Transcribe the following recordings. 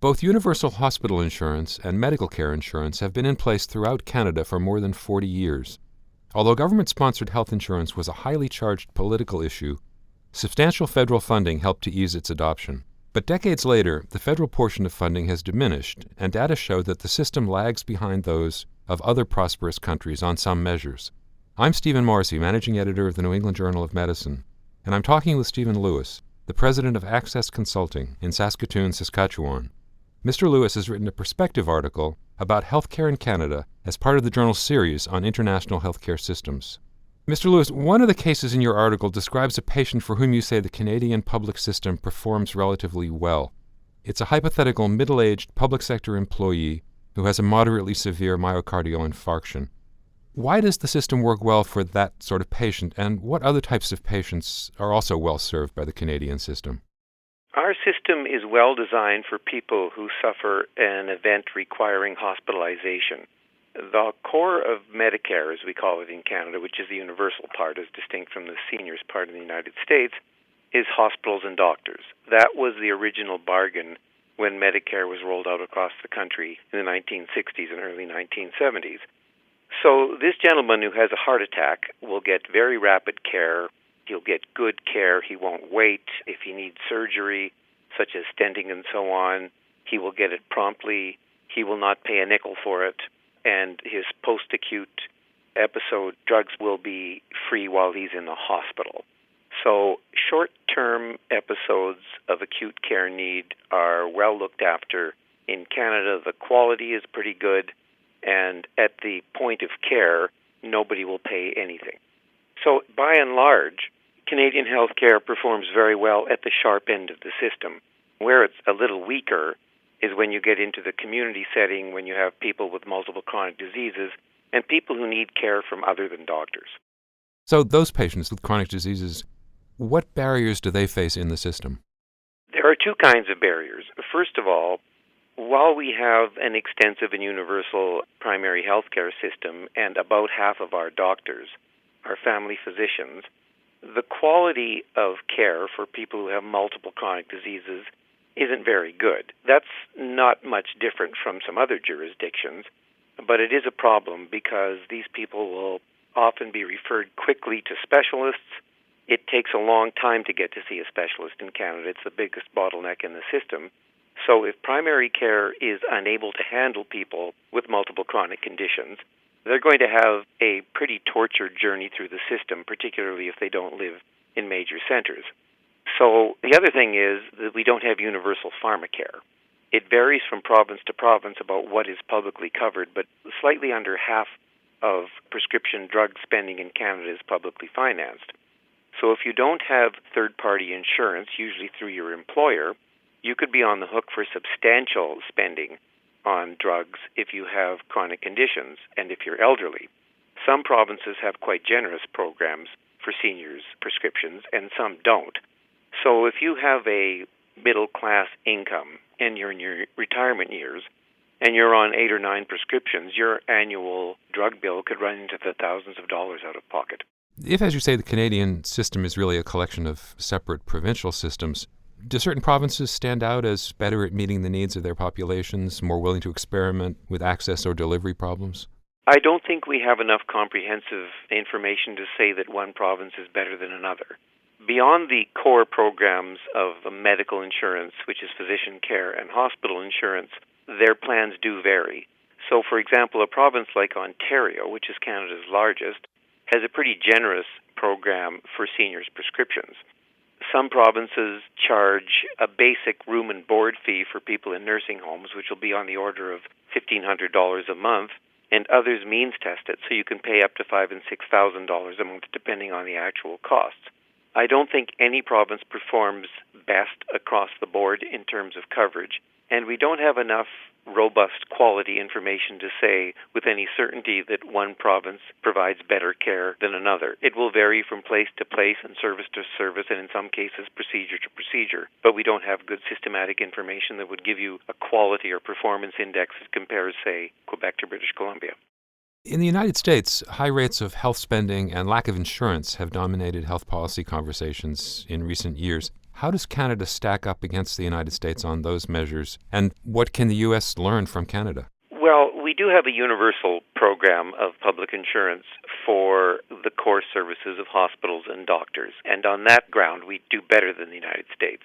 Both universal hospital insurance and medical care insurance have been in place throughout Canada for more than 40 years. Although government-sponsored health insurance was a highly charged political issue, substantial federal funding helped to ease its adoption. But decades later, the federal portion of funding has diminished, and data show that the system lags behind those of other prosperous countries on some measures. I'm Stephen Morrissey, managing editor of the New England Journal of Medicine, and I'm talking with Stephen Lewis, the president of Access Consulting in Saskatoon, Saskatchewan. Mr. Lewis has written a perspective article about healthcare in Canada as part of the journal's series on international healthcare systems. Mr. Lewis, one of the cases in your article describes a patient for whom you say the Canadian public system performs relatively well. It's a hypothetical middle-aged public sector employee who has a moderately severe myocardial infarction. Why does the system work well for that sort of patient, and what other types of patients are also well served by the Canadian system? Our system is well designed for people who suffer an event requiring hospitalization. The core of Medicare, as we call it in Canada, which is the universal part as distinct from the seniors part in the United States, is hospitals and doctors. That was the original bargain when Medicare was rolled out across the country in the 1960s and early 1970s. So this gentleman who has a heart attack will get very rapid care. He'll get good care. He won't wait. If he needs surgery, such as stenting and so on, he will get it promptly. He will not pay a nickel for it. And his post-acute episode, drugs will be free while he's in the hospital. So short-term episodes of acute care need are well looked after. In Canada, the quality is pretty good. And at the point of care, nobody will pay anything. So by and large, Canadian healthcare performs very well at the sharp end of the system. Where it's a little weaker is when you get into the community setting, when you have people with multiple chronic diseases and people who need care from other than doctors. So those patients with chronic diseases, what barriers do they face in the system? There are two kinds of barriers. First of all, while we have an extensive and universal primary healthcare system and about half of our doctors are family physicians, the quality of care for people who have multiple chronic diseases isn't very good. That's not much different from some other jurisdictions, but it is a problem because these people will often be referred quickly to specialists. It takes a long time to get to see a specialist in Canada. It's the biggest bottleneck in the system. So if primary care is unable to handle people with multiple chronic conditions, they're going to have a pretty tortured journey through the system, particularly if they don't live in major centers. So the other thing is that we don't have universal pharmacare. It varies from province to province about what is publicly covered, but slightly under half of prescription drug spending in Canada is publicly financed. So if you don't have third-party insurance, usually through your employer, you could be on the hook for substantial spending on drugs if you have chronic conditions and if you're elderly. Some provinces have quite generous programs for seniors' prescriptions, and some don't. So if you have a middle-class income and you're in your retirement years and you're on 8 or 9 prescriptions, your annual drug bill could run into the thousands of dollars out of pocket. If, as you say, the Canadian system is really a collection of separate provincial systems, do certain provinces stand out as better at meeting the needs of their populations, more willing to experiment with access or delivery problems? I don't think we have enough comprehensive information to say that one province is better than another. Beyond the core programs of medical insurance, which is physician care, and hospital insurance, their plans do vary. So, for example, a province like Ontario, which is Canada's largest, has a pretty generous program for seniors' prescriptions. Some provinces charge a basic room and board fee for people in nursing homes, which will be on the order of $1,500 a month, and others means test it, so you can pay up to $5,000 and $6,000 a month, depending on the actual costs. I don't think any province performs best across the board in terms of coverage, and we don't have enough robust quality information to say with any certainty that one province provides better care than another. It will vary from place to place and service to service, and in some cases procedure to procedure, but we don't have good systematic information that would give you a quality or performance index that compares, say, Quebec to British Columbia. In the United States, high rates of health spending and lack of insurance have dominated health policy conversations in recent years. How does Canada stack up against the United States on those measures, and what can the U.S. learn from Canada? Well, we do have a universal program of public insurance for the core services of hospitals and doctors, and on that ground, we do better than the United States.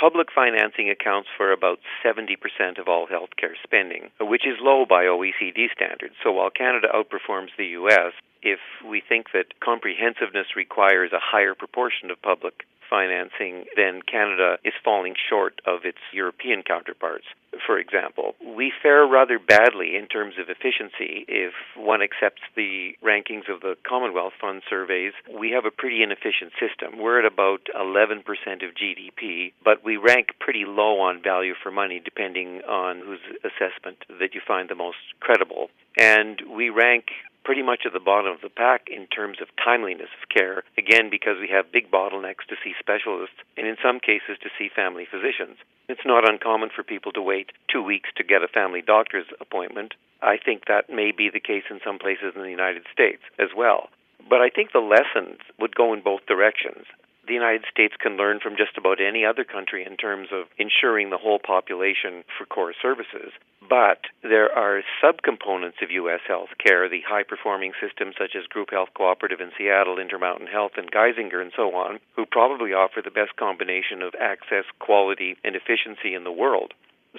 Public financing accounts for about 70% of all healthcare spending, which is low by OECD standards. So while Canada outperforms the U.S., if we think that comprehensiveness requires a higher proportion of public financing, then Canada is falling short of its European counterparts. For example, we fare rather badly in terms of efficiency. If one accepts the rankings of the Commonwealth Fund surveys, we have a pretty inefficient system. We're at about 11% of GDP, but we rank pretty low on value for money depending on whose assessment that you find the most credible. And we rank pretty much at the bottom of the pack in terms of timeliness of care, again, because we have big bottlenecks to see specialists and in some cases to see family physicians. It's not uncommon for people to wait 2 weeks to get a family doctor's appointment. I think that may be the case in some places in the United States as well. But I think the lessons would go in both directions. The United States can learn from just about any other country in terms of insuring the whole population for core services. But there are subcomponents of U.S. health care, the high-performing systems such as Group Health Cooperative in Seattle, Intermountain Health, and Geisinger, and so on, who probably offer the best combination of access, quality, and efficiency in the world.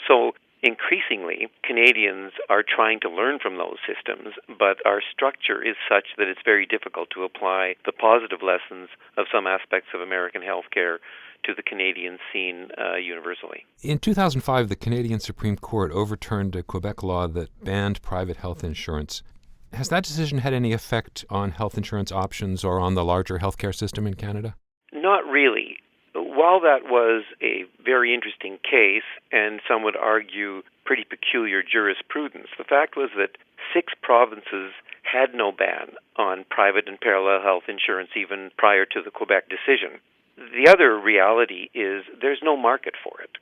So increasingly, Canadians are trying to learn from those systems, but our structure is such that it's very difficult to apply the positive lessons of some aspects of American healthcare to the Canadian scene universally. In 2005, the Canadian Supreme Court overturned a Quebec law that banned private health insurance. Has that decision had any effect on health insurance options or on the larger healthcare system in Canada? Not really. While that was a very interesting case, and some would argue pretty peculiar jurisprudence, the fact was that 6 provinces had no ban on private and parallel health insurance even prior to the Quebec decision. The other reality is there's no market for it.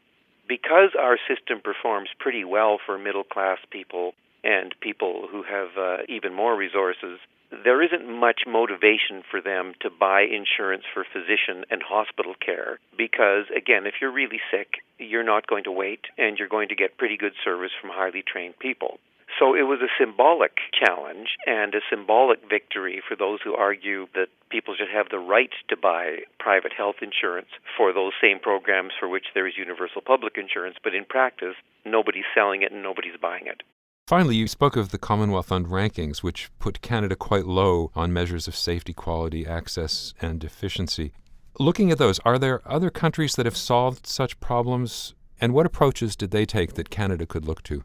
Because our system performs pretty well for middle-class people and people who have even more resources, there isn't much motivation for them to buy insurance for physician and hospital care because, again, if you're really sick, you're not going to wait and you're going to get pretty good service from highly trained people. So it was a symbolic challenge and a symbolic victory for those who argue that people should have the right to buy private health insurance for those same programs for which there is universal public insurance, but in practice, nobody's selling it and nobody's buying it. Finally, you spoke of the Commonwealth Fund rankings, which put Canada quite low on measures of safety, quality, access, and efficiency. Looking at those, are there other countries that have solved such problems, and what approaches did they take that Canada could look to?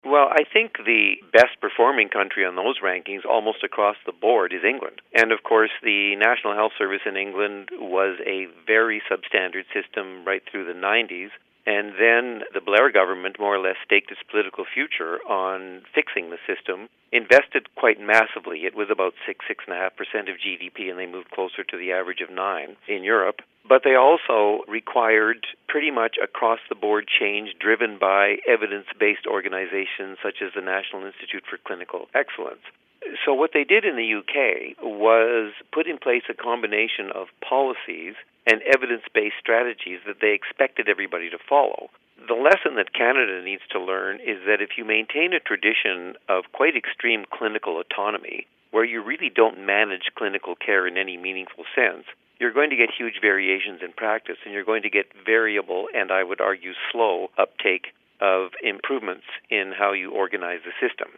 Well, I think the best performing country on those rankings almost across the board is England. And of course, the National Health Service in England was a very substandard system right through the 90s. And then the Blair government more or less staked its political future on fixing the system, invested quite massively. It was about 6.5% of GDP, and they moved closer to the average of 9% in Europe. But they also required pretty much across-the-board change driven by evidence-based organizations such as the National Institute for Clinical Excellence. So what they did in the UK was put in place a combination of policies and evidence-based strategies that they expected everybody to follow. The lesson that Canada needs to learn is that if you maintain a tradition of quite extreme clinical autonomy, where you really don't manage clinical care in any meaningful sense, you're going to get huge variations in practice, and you're going to get variable and, I would argue, slow uptake of improvements in how you organize the system.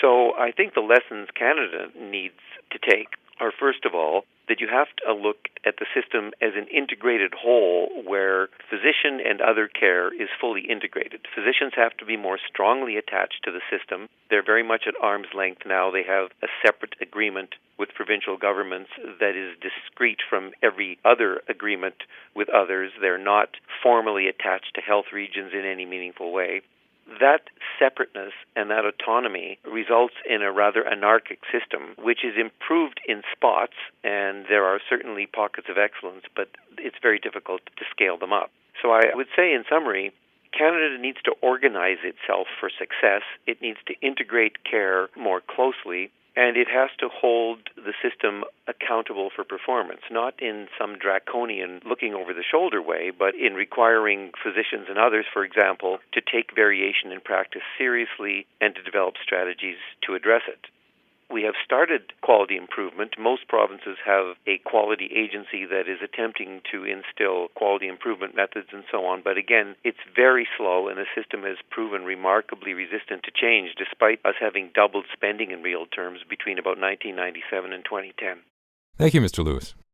So I think the lessons Canada needs to take are, first of all, that you have to look at the system as an integrated whole where physician and other care is fully integrated. Physicians have to be more strongly attached to the system. They're very much at arm's length now. They have a separate agreement with provincial governments that is discrete from every other agreement with others. They're not formally attached to health regions in any meaningful way. That separateness and that autonomy results in a rather anarchic system, which is improved in spots, and there are certainly pockets of excellence, but it's very difficult to scale them up. So I would say, in summary, Canada needs to organize itself for success. It needs to integrate care more closely. And it has to hold the system accountable for performance, not in some draconian looking over the shoulder way, but in requiring physicians and others, for example, to take variation in practice seriously and to develop strategies to address it. We have started quality improvement. Most provinces have a quality agency that is attempting to instill quality improvement methods and so on. But again, it's very slow, and the system has proven remarkably resistant to change, despite us having doubled spending in real terms between about 1997 and 2010. Thank you, Mr. Lewis.